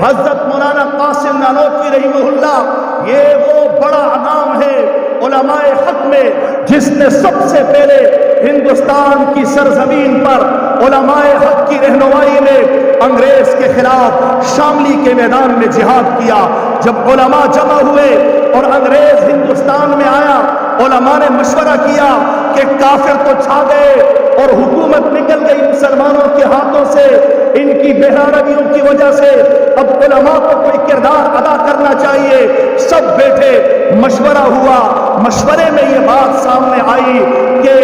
حضرت مولانا قاسم نانوتوی رحمہ اللہ، یہ وہ بڑا نام ہے علماء حق میں جس نے سب سے پہلے ہندوستان کی سرزمین پر علماء حق کی رہنمائی میں انگریز کے خلاف شاملی کے میدان میں جہاد کیا۔ جب علماء جمع ہوئے اور انگریز ہندوستان میں آیا، علماء نے مشورہ کیا کہ کافر تو چھا گئے اور حکومت نکل گئی مسلمانوں کے ہاتھوں سے، ان کی بےحرمتیوں کی وجہ سے اب علماء کو کوئی کردار ادا کرنا چاہیے۔ سب بیٹھے، مشورہ ہوا، مشورے میں یہ بات سامنے آئی کہ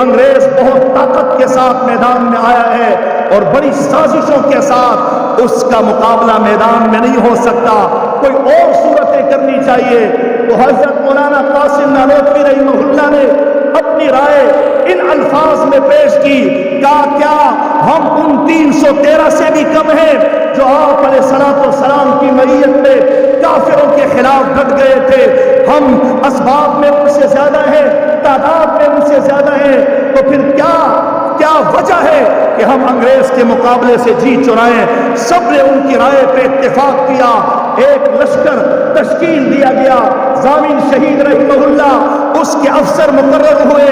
انگریز بہت طاقت کے ساتھ میدان میں آیا ہے اور بڑی سازشوں کے ساتھ اس کا مقابلہ میدان میں نہیں ہو سکتا، کوئی اور صورتیں کرنی چاہیے۔ تو حضرت مولانا قاسم نانوتوی رحمہ اللہ نے اپنی رائے ان الفاظ میں پیش کی، کہا کیا ہم ان 313 سے بھی کم ہیں جو آپ علیہ السلام کی معیت میں کافروں کے خلاف ڈٹ گئے تھے؟ ہم اسباب میں ان سے زیادہ ہیں، تعداد میں ان سے زیادہ ہیں، تو پھر کیا وجہ ہے کہ ہم انگریز کے مقابلے سے جیت چرائیں؟ سب نے ان کی رائے پہ اتفاق کیا، ایک لشکر تشکیل دیا گیا، ضامن شہید رحمہ اللہ اس کے افسر مقرر ہوئے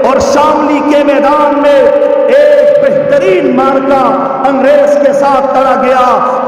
اور شاملی کے میدان میں ایک بہترین مارکا انگریز کے ساتھ لڑا گیا۔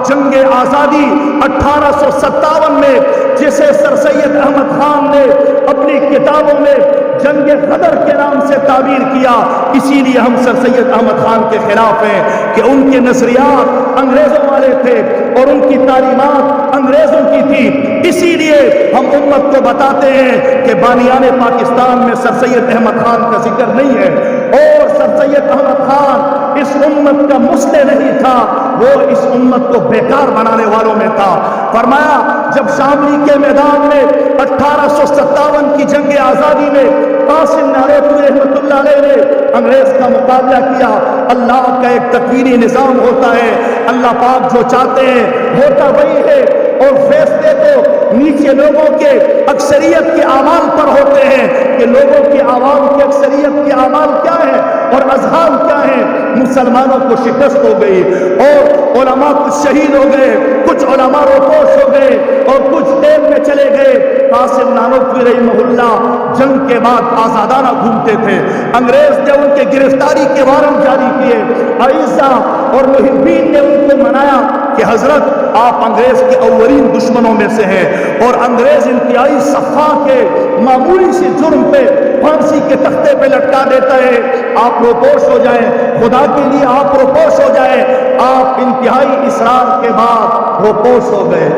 جنگ آزادی 1857 میں جسے سر سید احمد خان نے اپنی کتابوں میں جنگ غدر کے نام سے تعبیر کیا، اسی لیے ہم سر سید احمد خان کے خلاف ہیں کہ ان کے نظریات انگریزوں والے تھے اور ان کی تعلیمات انگریزوں کی تھی۔ اسی لیے ہم امت کو بتاتے ہیں کہ بانیان پاکستان میں سر سید احمد خان کا ذکر نہیں ہے، اور سر سید احمد خان اس امت کا مسلح نہیں تھا، وہ اس امت کو بیکار بنانے والوں میں تھا۔ فرمایا جب شاملی کے میدان میں 1857 کی جنگ آزادی میں قاسم نانوتوی رحمۃ اللہ علیہ نے انگریز کا مقابلہ کیا، اللہ کا ایک تقدیری نظام ہوتا ہے، اللہ پاک جو چاہتے ہیں ہوتا وہی ہے، اور فیصلے تو نیچے لوگوں کے اکثریت کے اعمال پر ہوتے ہیں کہ لوگوں کی عوام کی اکثریت کے اعمال کیا ہے اور اذہان کیا ہے۔ مسلمانوں کو شکست ہو گئی اور علماء کچھ شہید ہو گئے، کچھ علماء روپوش ہو گئے اور کچھ جیل میں چلے گئے۔ قاسم نانوتوی رحمہ اللہ جنگ کے بعد آزادانہ گھومتے تھے، انگریز نے ان کے گرفتاری کے وارنٹ جاری کیے، عیسیٰ اور محبین نے ان کو منایا کہ حضرت آپ انگریز کے اولین دشمنوں میں سے ہیں، اور انگریز انتہائی صفا کے معمولی سی جرم پہ پھانسی کے تختے پہ لٹکا دیتا ہے، آپ روپوش ہو جائیں، خدا کے لیے آپ روپوش ہو جائیں۔ آپ انتہائی اصرار کے بعد روپوش ہو گئے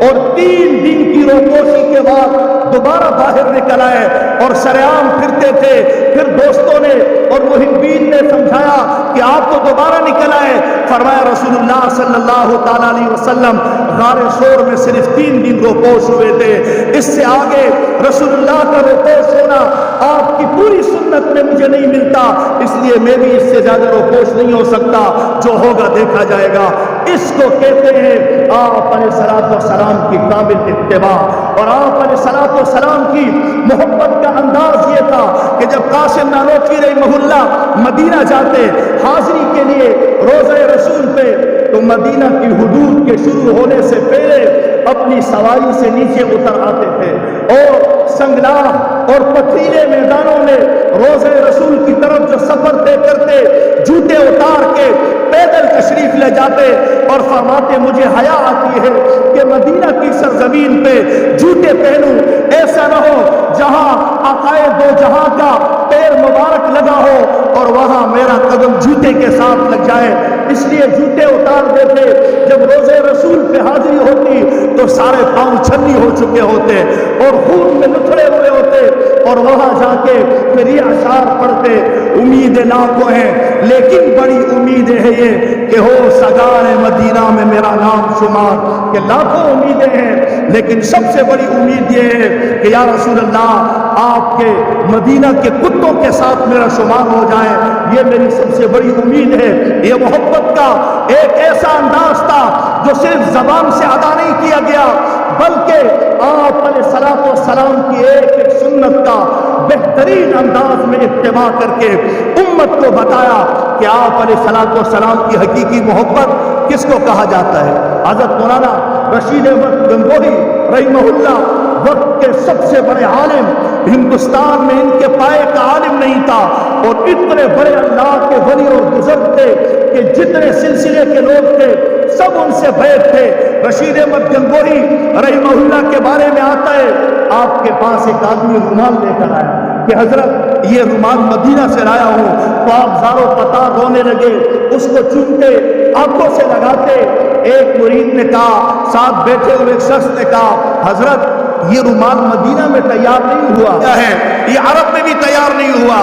اور 3 دن کی روپوشی کے بعد دوبارہ باہر نکل آئے اور سرعام پھرتے تھے۔ پھر دوستوں نے اور محبین نے سمجھایا کہ آپ تو دوبارہ نکل آئے۔ فرمایا رسول اللہ صلی اللہ تعالی علیہ وسلم غار ثور میں صرف 3 دن روپوش ہوئے تھے، اس سے آگے رسول اللہ کا روپوش ہونا آپ کی پوری سنت میں مجھے نہیں ملتا، اس لیے میں بھی اس سے زیادہ روپوش نہیں ہو سکتا، جو ہوگا دیکھا جائے گا۔ اس کو کہتے ہیں آپ علیہ السلام کی کامل اتباع، اور آپ علیہ السلام کی محبت کا انداز یہ تھا کہ جب قاسم نانوتوی رحمہ اللہ مدینہ جاتے حاضری کے لیے روزہ رسول پہ، تو مدینہ کی حدود کے شروع ہونے سے پہلے اپنی سواری سے نیچے اتر آتے تھے اور سنگلاخ اور پتھریلے میدانوں میں روزہ رسول کی طرف جو سفر طے کرتے، جوتے اتار کے پیدل تشریف لے جاتے اور فرماتے مجھے حیا آتی ہے کہ مدینہ کی سرزمین پہ جوتے پہنوں، ایسا نہ ہو جہاں آقائے دو جہاں کا پیر مبارک لگا ہو اور وہاں میرا قدم جوتے کے ساتھ لگ جائے، اس لیے جوتے اتار دیتے۔ جب روزے رسول پہ حاضری ہوتی تو سارے پاؤں چھنی ہو چکے ہوتے اور خون میں لتھڑے ہوئے ہوتے، اور وہاں جا کے پھر یہ اشعار پڑھتے، امیدیں لاکھوں ہیں لیکن بڑی امید ہے یہ کہ ہو سگار مدینہ میں میرا نام شمار، کہ لاکھوں امیدیں ہیں لیکن سب سے بڑی امید یہ ہے کہ یا رسول اللہ آپ کے مدینہ کے کتوں کے ساتھ میرا شمار ہو جائے، یہ میری سب سے بڑی امید ہے۔ یہ محبت کا ایک ایسا انداز تھا جو صرف زبان سے ادا نہیں کیا گیا، بلکہ آپ علیہ السلام کی ایک سنت کا بہترین انداز میں اتباع کر کے امت کو بتایا کہ آپ علیہ السلام کی حقیقی محبت کس کو کہا جاتا ہے۔ حضرت مولانا رشید احمد گنگوہی رحمہ اللہ وقت کے سب سے بڑے عالم، ہندوستان میں ان کے پائے کا عالم نہیں تھا، اور اتنے بڑے اللہ کے ولی اور بزرگ تھے کہ جتنے سلسلے کے لوگ تھے سب ان سے بیعت تھے۔ رشید احمد گنگوہی رحمہ اللہ کے بارے میں آتا ہے، آپ کے پاس ایک آدمی رومال لے کر آیا کہ حضرت یہ رومال مدینہ سے لایا ہوں، تو آپ زارو پتار رونے لگے، اس کو چومتے، آنکھوں سے لگاتے۔ ایک مرید نے کہا، ساتھ بیٹھے ہوئے ایک شخص نے کہا، حضرت یہ رومال مدینہ میں تیار نہیں ہوا کیا ہے، یہ عرب میں بھی تیار نہیں ہوا،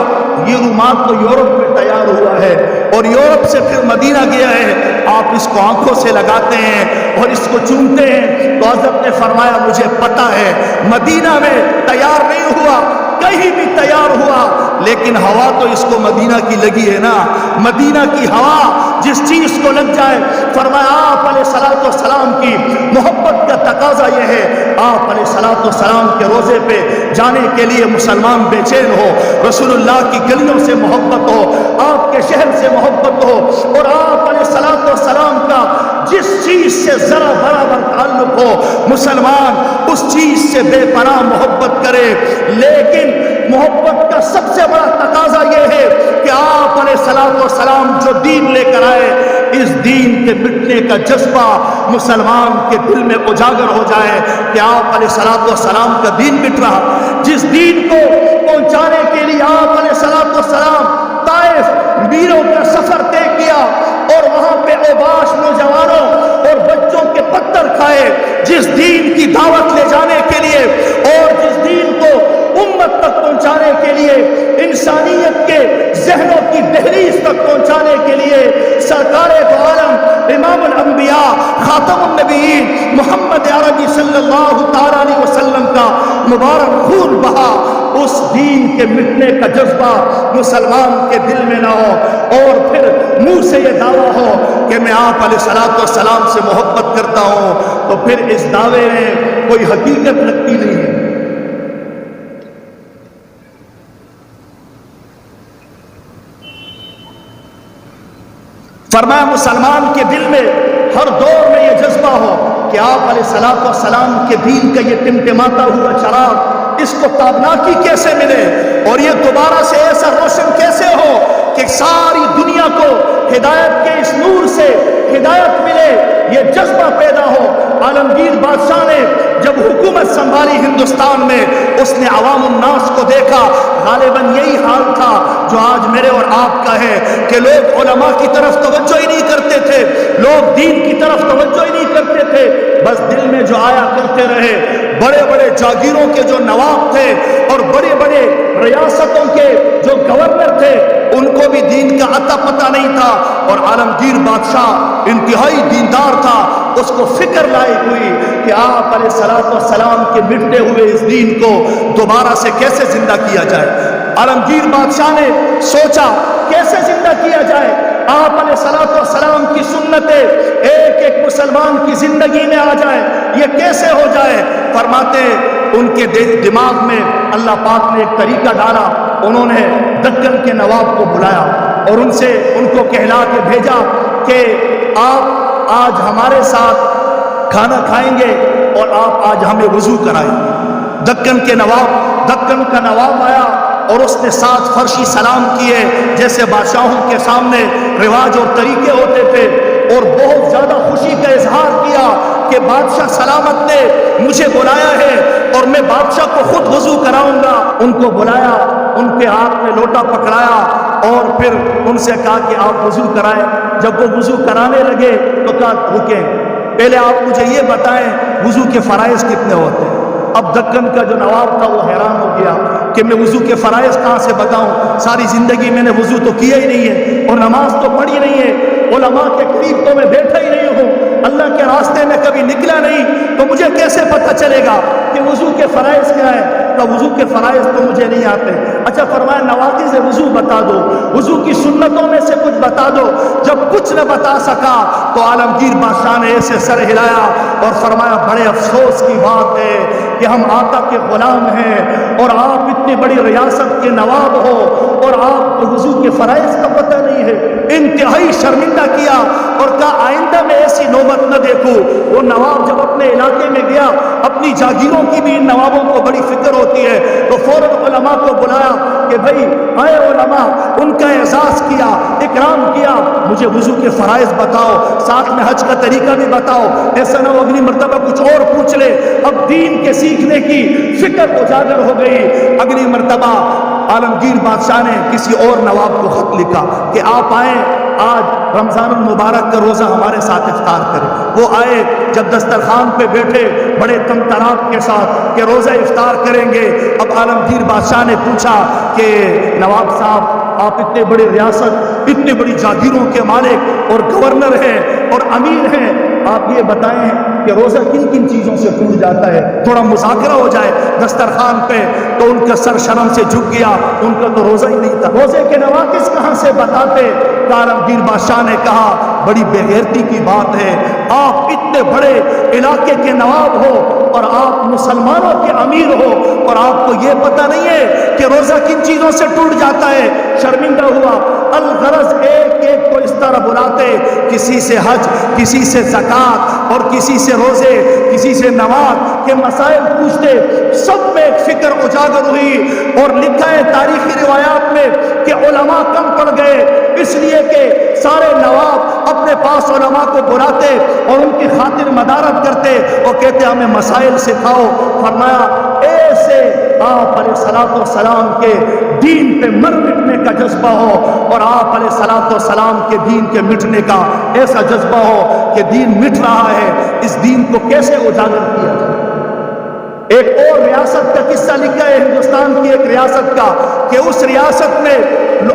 یہ رومال تو یورپ میں تیار ہوا ہے اور یورپ سے پھر مدینہ گیا ہے، آپ اس کو آنکھوں سے لگاتے ہیں اور اس کو چومتے ہیں۔ تو حضرت نے فرمایا مجھے پتہ ہے مدینہ میں تیار نہیں ہوا، کہیں بھی تیار ہوا، لیکن ہوا تو اس کو مدینہ کی لگی ہے نا، مدینہ کی ہوا جس چیز کو لگ جائے۔ فرمایا آپ علیہ الصلوۃ والسلام کی محبت کا تقاضا یہ ہے، آپ علیہ الصلوۃ والسلام کے روزے پہ جانے کے لیے مسلمان بے چین ہو، رسول اللہ کی گلیوں سے محبت ہو، آپ کے شہر سے محبت ہو، اور آپ علیہ الصلوۃ والسلام کا جس چیز سے ذرا برابر تعلق ہو، مسلمان اس چیز سے بے پناہ محبت کرے۔ لیکن محبت کا سب سے بڑا تقاضا یہ ہے کہ آپ علیہ الصلوۃ والسلام جو دین لے کر آئے، اس دین کے مٹنے کا جذبہ مسلمان کے دل میں اجاگر ہو جائے کہ آپ علیہ الصلوۃ والسلام کا دین مٹ رہا۔ جس دین کو پہنچانے کے لیے آپ علیہ الصلوۃ والسلام طائف میلوں کا سفر طے کیا اور وہاں پہ اوباش نوجوانوں اور بچوں کے پتھر کھائے، جس دین کی دعوت لے جانے کے لیے اور جس دین کو امت تک پہنچانے کے لیے، انسانیت کے ذہنوں کی دہلیز تک پہنچانے کے لیے سرکار دو عالم امام الانبیاء خاتم النبیین محمد عربی صلی اللہ تعالی علیہ وسلم کا مبارک خون بہا، اس دین کے مٹنے کا جذبہ مسلمان کے دل میں نہ ہو، اور پھر منہ سے یہ دعویٰ ہو کہ میں آپ علیہ الصلوۃ والسلام سے محبت کرتا ہوں، تو پھر اس دعوے میں کوئی حقیقت لگتی نہیں ہے۔ فرمایا مسلمان کے دل میں ہر دور میں یہ جذبہ ہو کہ آپ علیہ الصلوۃ والسلام کے دین کا یہ ٹمٹماتا ہوا چراغ، اس کو تابناکی کیسے ملے اور یہ دوبارہ سے ایسا روشن کیسے ہو کہ ساری دنیا کو ہدایت کے اس نور سے ہدایت ملے، یہ جذبہ پیدا ہو۔ عالمگیر بادشاہ نے جب حکومت سنبھالی ہندوستان میں، اس نے عوام الناس کو دیکھا، غالباً یہی حال تھا جو آج میرے اور آپ کا ہے کہ لوگ علماء کی طرف توجہ ہی نہیں کرتے تھے، لوگ دین کی طرف توجہ ہی نہیں کرتے تھے، بس دل میں جو آیا کرتے رہے۔ بڑے بڑے جاگیروں کے جو نواب تھے اور بڑے بڑے ریاستوں کے جو گورنر تھے، ان کو بھی دین کا عطا پتہ نہیں تھا، اور عالمگیر بادشاہ انتہائی دیندار تھا، اس کو فکر لاحق ہوئی کہ آپ علیہ الصلوۃ والسلام کے مٹتے ہوئے اس دین کو دوبارہ سے کیسے زندہ کیا جائے۔ عالمگیر بادشاہ نے سوچا کیسے زندہ کیا جائے، آپ علیہ الصلوۃ والسلام کی سنتیں ایک ایک مسلمان کی زندگی میں آ جائے، یہ کیسے ہو جائے۔ فرماتے ان کے دماغ میں اللہ پاک نے ایک طریقہ ڈالا، انہوں نے دکن کے نواب کو بلایا اور ان کو کہلا کے بھیجا کہ آپ آج ہمارے ساتھ کھانا کھائیں گے اور آپ آج ہمیں وضو کرائیں۔ دکن کا نواب آیا اور اس نے 7 فرشی سلام کیے جیسے بادشاہوں کے سامنے رواج اور طریقے ہوتے تھے، اور بہت زیادہ خوشی کا اظہار کیا کہ بادشاہ سلامت نے مجھے بلایا ہے اور میں بادشاہ کو خود وضو کراؤں گا۔ ان کو بلایا، ان کے ہاتھ میں لوٹا پکڑایا اور پھر ان سے کہا کہ آپ وضو کرائیں۔ جب وہ وضو کرانے لگے تو کہا رکیں، پہلے آپ مجھے یہ بتائیں وضو کے فرائض کتنے ہوتے ہیں۔ اب دکن کا جو نواب تھا وہ حیران ہو گیا کہ میں وضو کے فرائض کہاں سے بتاؤں، ساری زندگی میں نے وضو تو کیا ہی نہیں ہے اور نماز تو پڑھی نہیں ہے، علماء کے قریب تو میں بیٹھا ہی نہیں ہوں، اللہ کے راستے میں کبھی نکلا نہیں، تو مجھے کیسے پتہ چلے گا کہ وضو کے فرائض کیا ہے۔ تو وضو کے فرائض تو مجھے نہیں آتے۔ اچھا فرمایا نواقض وضو بتا دو، وضو کی سنتوں میں سے کچھ بتا دو۔ جب کچھ نہ بتا سکا تو عالمگیر بادشاہ نے ایسے سر ہلایا اور فرمایا بڑے افسوس کی بات ہے کہ ہم آقا کے غلام ہیں اور آپ اتنی بڑی ریاست کے نواب ہو اور آپ کو وضو کے فرائض کا پتہ نہیں ہے۔ انتہائی شرمندہ کیا اور کہا آئندہ میں ایسی نوبت نہ دیکھوں۔ وہ نواب جب اپنے علاقے میں گیا، اپنی جاگیروں کی بھی ان نوابوں کو بڑی فکر ہوتی ہے، تو فوراً علماء کو بلایا کہ بھائی آئے علماء، ان کا اعزاز کیا، اکرام کیا، مجھے وضو کے فرائض بتاؤ، ساتھ میں حج کا طریقہ بھی بتاؤ، ایسا نہ ہو اگلی مرتبہ کچھ اور پوچھ لے۔ اب دین کے سیکھنے کی فکر اجاگر ہو گئی۔ اگلی مرتبہ عالمگیر بادشاہ نے کسی اور نواب کو خط لکھا کہ آپ آئیں، آج رمضان المبارک کا روزہ ہمارے ساتھ افطار کریں۔ وہ آئے، جب دسترخوان پہ بیٹھے بڑے طمطراق کے ساتھ کہ روزہ افطار کریں گے، اب عالمگیر بادشاہ نے پوچھا کہ نواب صاحب، آپ اتنے بڑی ریاست، اتنے بڑی جاگیروں کے مالک اور گورنر ہیں اور امیر ہیں، آپ یہ بتائیں کہ روزہ کن کن چیزوں سے ٹوٹ جاتا ہے، تھوڑا مذاکرہ ہو جائے دسترخوان پہ۔ تو ان کا سر شرم سے جھک گیا، ان کا تو روزہ ہی نہیں تھا، روزے کے نواقص کہاں سے بتاتے۔ عالمگیر بادشاہ نے کہا بڑی بے غیرتی کی بات ہے، آپ اتنے بڑے علاقے کے نواب ہو اور آپ مسلمانوں کے امیر ہو اور آپ کو یہ پتہ نہیں ہے کہ روزہ کن چیزوں سے ٹوٹ جاتا ہے۔ شرمندہ ہوا۔ الغرض ایک ایک کو اس طرح بلاتے، کسی سے حج، کسی سے زکوٰۃ اور کسی سے روزے، کسی سے نماز کے مسائل پوچھتے، سب میں ایک فکر اجاگر ہوئی۔ اور لکھا ہے تاریخی روایات میں کہ علماء کم پڑ گئے، اس لیے کہ سارے نواب اپنے پاس علماء کو بلاتے اور ان کی خاطر مدارت کرتے اور کہتے ہمیں مسائل سکھاؤ۔ فرمایا ایسے آپ علیہ الصلوۃ والسلام کے دین پہ مر مٹنے کا جذبہ ہو اور آپ علیہ الصلوۃ والسلام کے دین کے مٹنے کا ایسا جذبہ ہو کہ دین مٹ رہا ہے، اس دین کو کیسے اجاگر کیا جائے۔ ایک اور ریاست کا قصہ لکھا ہے، ہندوستان کی ایک ریاست کا، کہ اس ریاست میں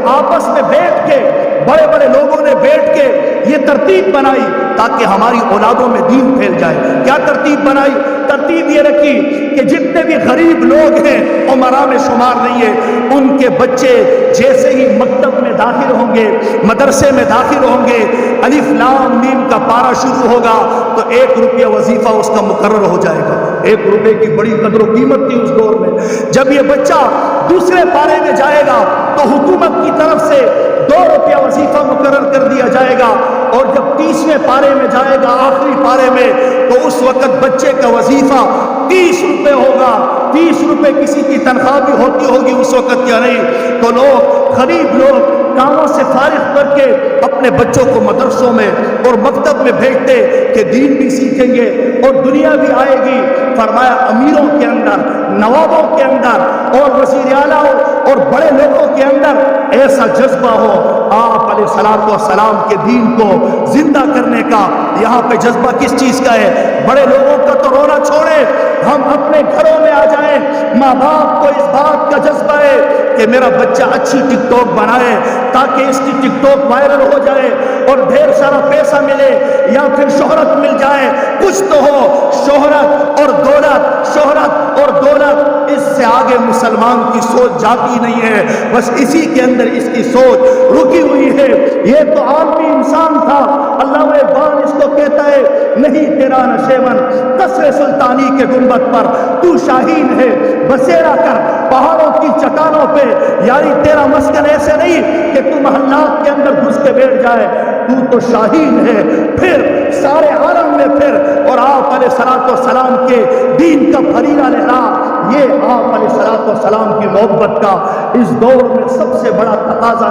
آپس میں بیٹھ کے بڑے بڑے لوگوں نے بیٹھ کے یہ ترتیب بنائی تاکہ ہماری اولادوں میں دین پھیل جائے۔ کیا ترتیب بنائی؟ ترتیب یہ رکھی کہ جتنے بھی غریب لوگ ہیں عمرا میں شمار نہیں ہے، ان کے بچے جیسے ہی مکتب میں داخل ہوں گے، مدرسے میں داخل ہوں گے، الف لام میم کا پارہ شروع ہوگا تو 1 روپیہ وظیفہ اس کا مقرر ہو جائے گا۔ 1 روپے کی بڑی قدر و قیمت تھی اس دور میں۔ جب یہ بچہ دوسرے پارے میں جائے گا تو حکومت کی طرف سے 2 روپیہ وظیفہ مقرر کر دیا جائے گا، اور جب 30ویں پارے میں جائے گا، آخری پارے میں، تو اس وقت بچے کا وظیفہ 30 روپے ہوگا۔ 30 روپے کسی کی تنخواہ بھی ہوتی ہوگی اس وقت یا نہیں؟ تو لوگ، غریب لوگ کاموں سے فارغ کر کے اپنے بچوں کو مدرسوں میں اور مکتب میں بھیجتے کہ دین بھی سیکھیں گے اور دنیا بھی آئے گی۔ فرمایا امیروں کے اندر، نوابوں کے اندر اور وزیر اعلیٰ اور بڑے لوگوں کے اندر ایسا جذبہ ہو آپ علیہ الصلوۃ والسلام کے دین کو زندہ کرنے کا۔ یہاں پہ جذبہ کس چیز کا ہے؟ بڑے لوگوں کا تو رونا چھوڑے، ہم اپنے گھروں میں آ جائیں، ماں باپ کو اس بات کا جذبہ ہے کہ میرا بچہ اچھی ٹک ٹاک بنائے تاکہ اس کی ٹک ٹاک وائرل ہو جائے اور ڈھیر سارا پیسہ ملے یا پھر شہرت مل جائے، کچھ تو ہو۔ شہرت اور دولت، شہرت اور دولت، اس سے آگے مسلمان کی سوچ جاتی نہیں ہے، بس اسی کے اندر اس کی سوچ رکی ہوئی ہے۔ یہ تو عالمی انسان تھا، علامہ اقبال اس کو کہتا ہے، نہیں تیرا نشیون قصر سلطانی کے گنبد پر، تو شاہین ہے بسیرا کر پہاڑوں کی چٹانوں پہ، یعنی تیرا مسکن ایسے نہیں کہ تو محلات کے اندر گھس کے بیٹھ جائے، تو تو شاہین ہے۔ پھر سارے عالم میں پھر، اور آپ علیہ الصلوۃ والسلام کے دین کا پھریلا لہرا، یہ آپ علیہ الصلوۃ والسلام کی محبت کا اس دور میں سب سے بڑا تقاضا